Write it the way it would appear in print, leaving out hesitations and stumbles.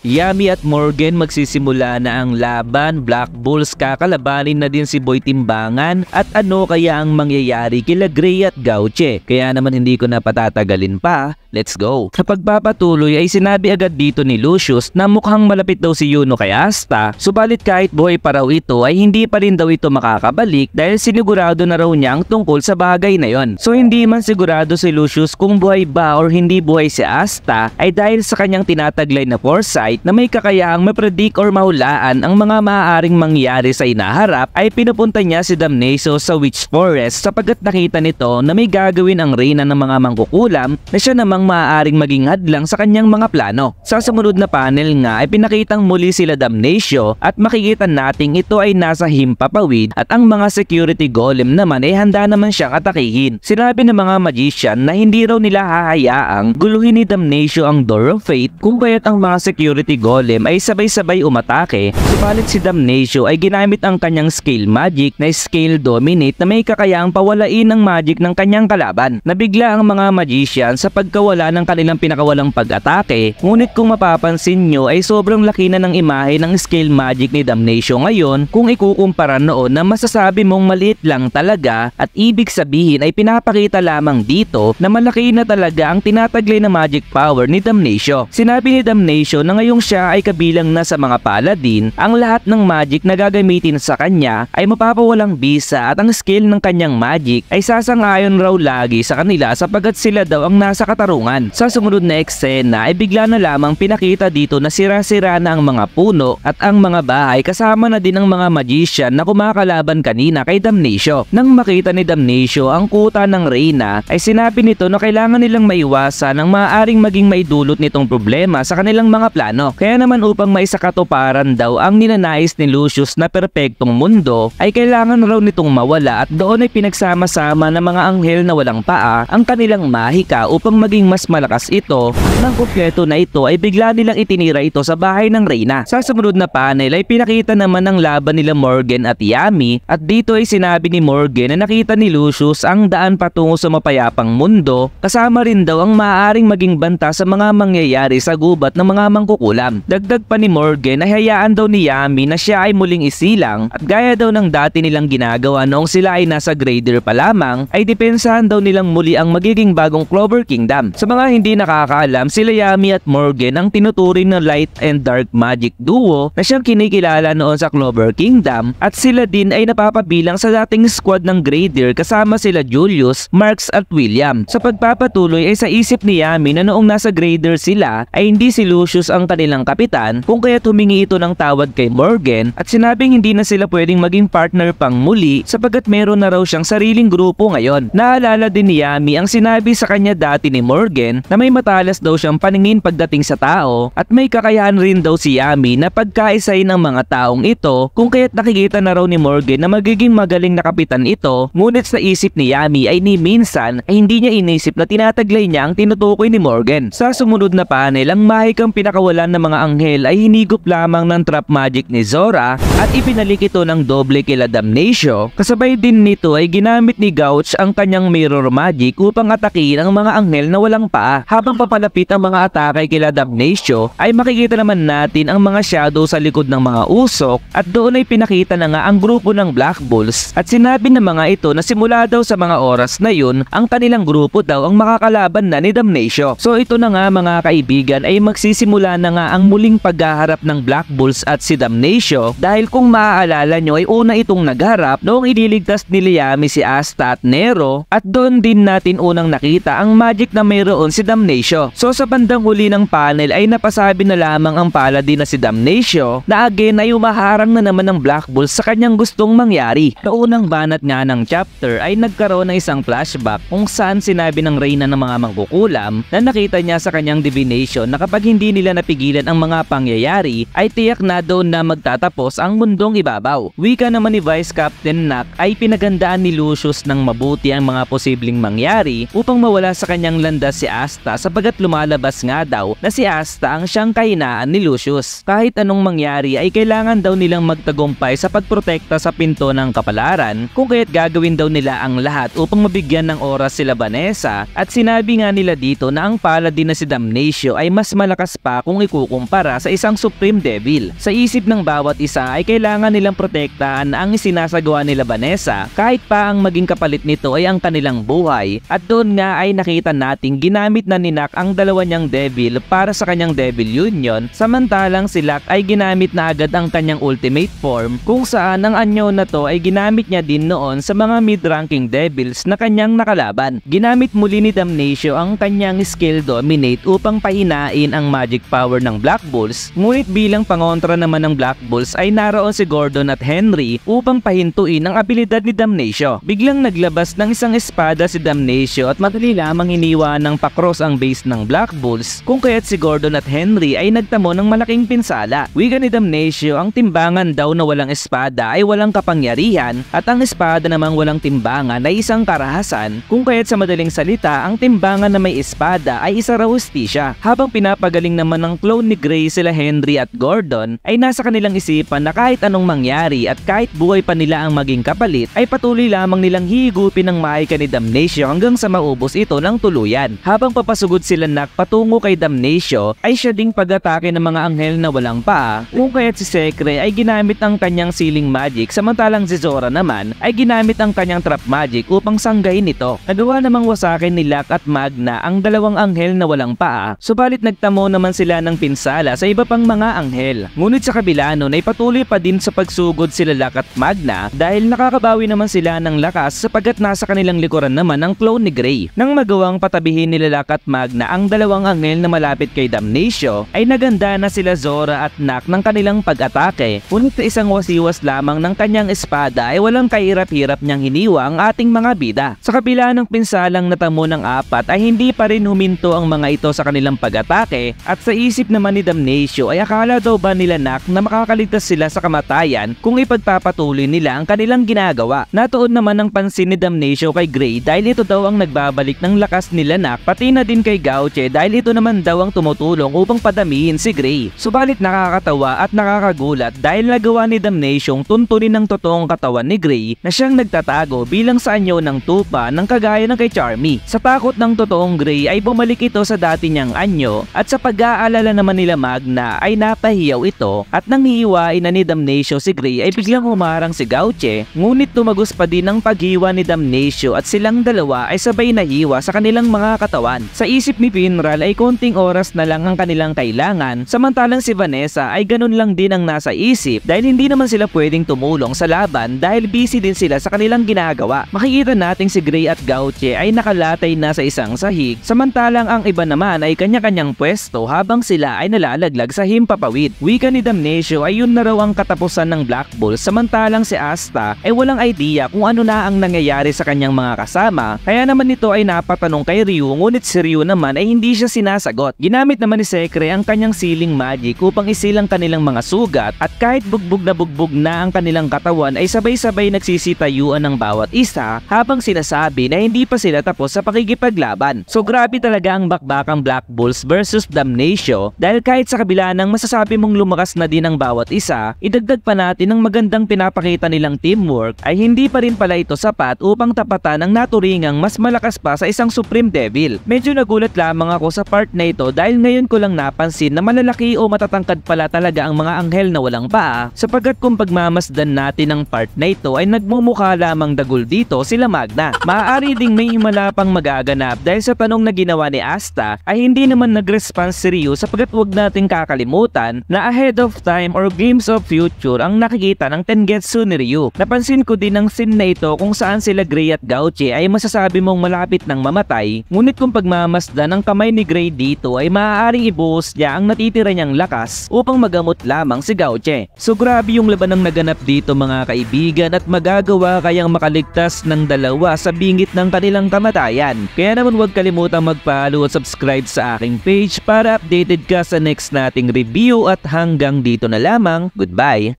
Yami at Morgan magsisimula na ang laban. Black Bulls kakalabanin na din si Boy Timbangan. At ano kaya ang mangyayari kila Gray at Gauche? Kaya naman hindi ko na patatagalin pa. Let's go! Sa pagpapatuloy ay sinabi agad dito ni Lucius na mukhang malapit daw si Yuno kay Asta, subalit kahit buhay pa raw ito ay hindi pa rin daw ito makakabalik dahil sinigurado na raw niya ang tungkol sa bagay na yon. So hindi man sigurado si Lucius kung buhay ba or hindi buhay si Asta ay dahil sa kanyang tinataglay na foresight na may kakayahang mapredict or mahulaan ang mga maaaring mangyari sa inaharap, ay pinupunta niya si Damnatio sa Witch Forest sapagkat nakita nito na may gagawin ang reyna ng mga mangkukulam na siya namang maaaring maging hadlang sa kanyang mga plano. Sa sumunod na panel nga ay pinakitang muli sila Damnatio at makikita nating ito ay nasa himpapawid at ang mga security golem naman ay handa naman siyang atakihin. Sinabi ng mga magician na hindi raw nila hahayaang guluhin ni Damnatio ang Door of Fate kung kaya't ang mga security golem ay sabay-sabay umatake. Subalit si Damnatio ay ginamit ang kanyang scale magic na Scale Dominate na may kakayahang pawalain ang magic ng kanyang kalaban. Nabigla ang mga magician sa pagkawala ng kanilang pinakawalang pag-atake, ngunit kung mapapansin nyo ay sobrang laki na ng imahe ng scale magic ni Damnatio ngayon kung ikukumpara noon na masasabi mong maliit lang talaga, at ibig sabihin ay pinapakita lamang dito na malaki na talaga ang tinataglay na magic power ni Damnatio. Sinabi ni Damnatio na ngayong siya ay kabilang na sa mga paladin, ang lahat ng magic na gagamitin sa kanya ay mapapawalang bisa at ang skill ng kanyang magic ay sasangayon raw lagi sa kanila sapagkat sila daw ang nasa katarungan. Sa sumunod na eksena ay bigla na lamang pinakita dito na sira-sira na ang mga puno at ang mga bahay, kasama na din ang mga magician na kumakalaban kanina kay Damnatio. Nang makita ni Damnatio ang kuta ng reyna ay sinabi nito na kailangan nilang maiwasan ang maaaring maging maidulot nitong problema sa kanilang mga plano. Kaya naman upang maisakatuparan daw ang ninanais ni Lucius na perpektong mundo ay kailangan raw nitong mawala at doon ay pinagsama-sama ng mga anghel na walang paa ang kanilang mahika upang maging mas malakas ito. Nang kumpleto na ito ay bigla nilang itinira ito sa bahay ng reyna. Sa sumunod na panel ay pinakita naman ang laban nila Morgan at Yami, at dito ay sinabi ni Morgan na nakita ni Lucius ang daan patungo sa mapayapang mundo, kasama rin daw ang maaaring maging banta sa mga mangyayari sa gubat ng mga mangkukulam. Dagdag pa ni Morgan ay hayaan daw ni Yami na siya ay muling isilang at gaya daw ng dati nilang ginagawa noong sila ay nasa grader pa lamang ay depensahan daw nilang muli ang magiging bagong Clover Kingdom. Sa mga hindi nakakaalam, sila Yami at Morgan ang tinuturing na light and dark magic duo na siyang kinikilala noon sa Clover Kingdom, at sila din ay napapabilang sa dating squad ng grader kasama sila Julius, Marks at William. Sa pagpapatuloy ay sa isip ni Yami na noong nasa grader sila ay hindi si Lucius ang kanilang kapitan, kung kaya't humingi ito ng tawad kay Morgan at sinabing hindi na sila pwedeng maging partner pang muli sapagkat meron na raw siyang sariling grupo ngayon. Naalala din ni Yami ang sinabi sa kanya dati ni Morgan na may matalas daw siyang paningin pagdating sa tao at may kakayahan rin daw si Yami na pagkaisahin ng mga taong ito, kung kaya't nakikita na raw ni Morgan na magiging magaling na kapitan ito, ngunit sa isip ni Yami ay ni minsan ay hindi niya inisip na tinataglay niya ang tinutukoy ni Morgan. Sa sumunod na panel, ang mahikang pinakawalan ng mga anghel ay hinigop lamang ng trap magic ni Zora at ipinalik ito ng doble kila Damnatio. Kasabay din nito ay ginamit ni Gauch ang kanyang mirror magic upang atakihin ang mga anghel na walang paa. Habang papalapit ang mga atake kila Damnatio ay makikita naman natin ang mga shadow sa likod ng mga usok, at doon ay pinakita na nga ang grupo ng Black Bulls, at sinabi ng mga ito na simula daw sa mga oras na yun ang kanilang grupo daw ang makakalaban na ni Damnatio. So ito na nga mga kaibigan ay magsisimula na nga ang muling paghaharap ng Black Bulls at si Damnatio, dahil kung maaalala nyo ay una itong nagharap noong ililigtas ni Yami si Asta at Nero, at doon din natin unang nakita ang magic na mayroon si Damnatio. So sa bandang huli ng panel ay napasabi na lamang ang paladin na si Damnatio na again ay umaharang na naman ng Black Bulls sa kanyang gustong mangyari. Sa unang banat nga ng chapter ay nagkaroon ng isang flashback kung saan sinabi ng reyna ng mga mangkukulam na nakita niya sa kanyang divination na kapag hindi nila napigilan ang mga pangyayari ay tiyak na doon na magtatapos ang mundong ibabaw. Wika naman ni Vice Captain Nak ay pinagandaan ni Lucius ng mabuti ang mga posibleng mangyari upang mawala sa kanyang landas si Asta, sapagat lumalabas nga daw na si Asta ang siyang kahinaan ni Lucius. Kahit anong mangyari ay kailangan daw nilang magtagumpay sa pagprotekta sa pinto ng kapalaran, kung kaya't gagawin daw nila ang lahat upang mabigyan ng oras sila Vanessa, at sinabi nga nila dito na ang paladin na si Damnatio ay mas malakas pa kung ikukumpara sa isang Supreme Devil. Sa isip ng bawat isa ay kailangan nilang protektahan ang isinasagawa nila Vanessa kahit pa ang maging kapalit nito ay ang kanilang buhay, at doon nga ay nakita nating ginamit na ni Nak ang dalawa niyang devil para sa kanyang Devil Union, samantalang si Locke ay ginamit na agad ang kanyang ultimate form kung saan ang anyo na to ay ginamit niya din noon sa mga mid-ranking devils na kanyang nakalaban. Ginamit muli ni Damnatio ang kanyang skill Dominate upang pahinain ang magic power ng Black Bulls, ngunit bilang pangontra naman ng Black Bulls ay naroon si Gordon at Henry upang pahintuin ang abilidad ni Damnatio. Biglang naglabas ng isang espada si Damnatio at madali lamang iniwan ng pakros ang base ng Black Bulls, kung kaya't si Gordon at Henry ay nagtamo ng malaking pinsala. Wika ni Damnatio, ang timbangan daw na walang espada ay walang kapangyarihan at ang espada namang walang timbangan ay isang karahasan, kung kaya't sa madaling salita ang timbangan na may espada ay isa raw hustisya. Habang pinapagaling naman ng clone ni Gray sila Henry at Gordon ay nasa kanilang isipan na kahit anong mangyari at kahit buhay pa nila ang maging kapalit ay patuloy lamang nilang higupin ng maika ni Damnatio hanggang sa maubos ito ng tuluyan. Habang papasugod sila Nak patungo kay Damnatio ay siya ding pag-atake ng mga anghel na walang paa, kung kaya't si Sekre ay ginamit ang kanyang sealing magic, samantalang si Zora naman ay ginamit ang kanyang trap magic upang sanggahin ito. Nagawa namang wasakin ni Locke at Magna ang dalawang anghel na walang paa, subalit nagtamo naman sila ng pinsala sa iba pang mga anghel. Ngunit sa kabila nun ay patuloy pa din sa pagsugod sila Locke at Magna dahil nakakabawi naman sila ng lakas sapagkat nasa kanilang likuran naman ang clone ni Gray. Nang magawang patabihin nila Locke at Magna ang dalawang anghel na malapit kay Damnatio ay naganda na sila Zora at Nak ng kanilang pag-atake, ngunit sa isang wasiwas lamang ng kanyang espada ay walang kahirap-hirap niyang hiniwa ang ating mga bida. Sa kabila ng pinsalang natamo ng apat ay hindi pa rin huminto ang mga ito sa kanilang pag-atake, at sa isip naman ni Damnatio ay akala daw ba nila Nak na makakaligtas sila sa kamatayan kung ipagpapatuloy nila ang kanilang ginagawa. Natuon naman ang pansin ni Damnatio kay Gray dahil ito daw ang nagbabalik ng lakas nila Nak, pati na din kay Gauche dahil ito naman daw ang tumutulong upang padamihin si Gray. Subalit nakakatawa at nakakagulat dahil nagawa ni Damnatio tuntunin ng totoong katawan ni Gray na siyang nagtatago bilang sa anyo ng tupa ng kagaya ng kay Charmy. Sa takot ng totoong Gray ay bumalik ito sa dati niyang anyo, at sa pag-aalala naman nila Magna ay napahiyaw ito, at nang hihiwain na ni Damnatio si Gray ay biglang humarang si Gauche, ngunit tumagos pa din ang paghiwa ni Damnatio at silang dalawa ay sabay nahiwa sa kanilang mga katawan. Sa isip ni Finral ay konting oras na lang ang kanilang kailangan, samantalang si Vanessa ay ganun lang din ang nasa isip dahil hindi naman sila pwedeng tumulong sa laban dahil busy din sila sa kanilang ginagawa. Makikita nating si Gray at Gauche ay nakalatay na sa isang sahig, samantalang ang iba naman ay kanya-kanyang pwesto habang sila ay nalalaglag sa himpapawid. Wika ni Damnatio ay yun na raw ang katapusan ng Black Bulls, samantalang si Asta ay walang idea kung ano na ang nangyayari sa kanyang mga kasama, kaya naman ito ay napatanong kay Ryu, ngunit si Ryu naman ay hindi siya sinasagot. Ginamit naman ni Sekre ang kanyang sealing magic upang isilang kanilang mga sugat, at kahit bugbog na ang kanilang katawan ay sabay-sabay nagsisitayuan ng bawat isa habang sinasabi na hindi pa sila tapos sa pakikipaglaban. So grabe talaga ang bakbakang Black Bulls versus Damnatio dahil kahit sa kabila ng masasabi mong lumakas na din ang bawat isa, idagdag pa natin ang magandang pinapakita nilang teamwork ay hindi pa rin pala ito sapat upang tapatan ang naturingang mas malakas pa sa isang Supreme Devil. Medyo nagulat lamang ako sa part na ito dahil ngayon ko lang napansin na malalaki o matatangkad pala talaga ang mga anghel na walang paa, sapagkat kung pagmamasdan natin ang part na ito ay nagmumukha lamang dagul dito sila Magna. Maaari ding may himala pang magaganap dahil sa tanong na ginawa ni Asta ay hindi naman nag-response si Ryu, sapagkat wag nating kakalimutan na ahead of time or glimpse of future ang nakikita ng Tengetsu ni Ryu. Napansin ko din ang scene na ito kung saan sila Gray at Gauche ay masasabi mong malapit ng mamatay, ngunit kung pagmamasdan ang kamay ni Gray dito ay maaaring ibuhos niya ang natitira niyang lakas upang magamot lamang si Gauche. So grabe yung laban ng naganap dito mga kaibigan, at magagawa kayang makaligtas ng dalawa sa bingit ng kanilang kamatayan. Kaya naman huwag kalimutang mag-follow at subscribe sa aking page para updated ka sa next nating review, at hanggang dito na lamang. Goodbye!